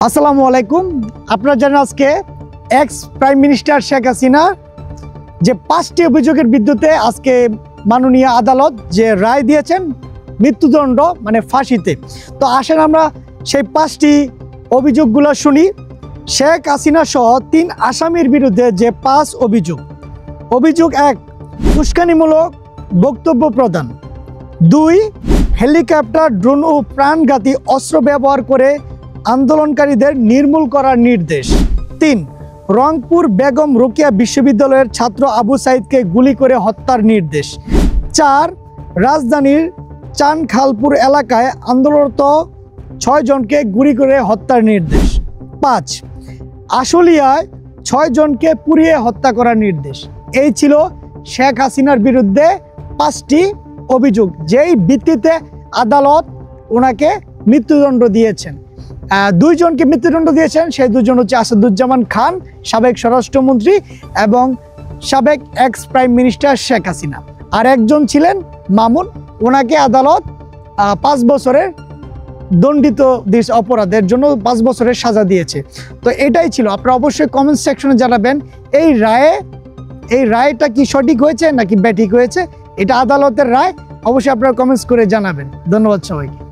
আসসালামু আলাইকুম। আপনারা জানেন আজকে x prime minister Sheikh Hasina যে 5টি অভিযোগের বিরুদ্ধে আজকে মাননীয় আদালত যে রায় দিয়েছেন মৃত্যুদণ্ড মানে ফাঁসিতে। তো আসেন আমরা সেই 5টি অভিযোগগুলো শুনি। শেখ হাসিনা সহ 3 আসামির বিরুদ্ধে যে 5 অভিযোগ। অভিযোগ 1, উস্কানিমূলক বক্তব্য প্রদান। 2, হেলিকপ্টার, ড্রোন ও প্রাণঘাতী অস্ত্র ব্যবহার করে আন্দোলনকারীদের নির্মূল করার নির্দেশ। 3, রংপুর বেগম রোকেয়া বিশ্ববিদ্যালয়ের ছাত্র আবু সাইদকে গুলি করে হত্যার নির্দেশ। 4, রাজধানীর চানখালপুর এলাকায় আন্দোলনরত 6 জনকে গুলি করে হত্যার নির্দেশ। 5, আশুলিয়ায় 6 জনকে পুড়িয়ে হত্যা করার নির্দেশ। এই ছিল শেখ হাসিনার বিরুদ্ধে 5টি অভিযোগ, যেই ভিত্তিতে আদালত ওনাকে মৃত্যুদণ্ড দিয়েছেন। 2 জনকে মৃত্যুদণ্ড দিয়েছেন। সেই 2 জন হচ্ছে আসাদুজ্জামান খান, সাবেক স্বরাষ্ট্রমন্ত্রী, এবং সাবেক ex prime minister Sheikh Hasina. আর একজন ছিলেন মামুন, ওনাকে আদালত 5 বছরের দণ্ডিত অপরাধের জন্য 5 বছরের সাজা দিয়েছে। তো এটাই ছিল। আপনারা অবশ্যই কমেন্ট সেকশনে জানাবেন এই রায়টা কি সঠিক হয়েছে নাকি ব্যাঠিক হয়েছে। এটা আদালতের রায়, অবশ্যই আপনারা কমেন্টস করে জানাবেন। ধন্যবাদ সবাইকে।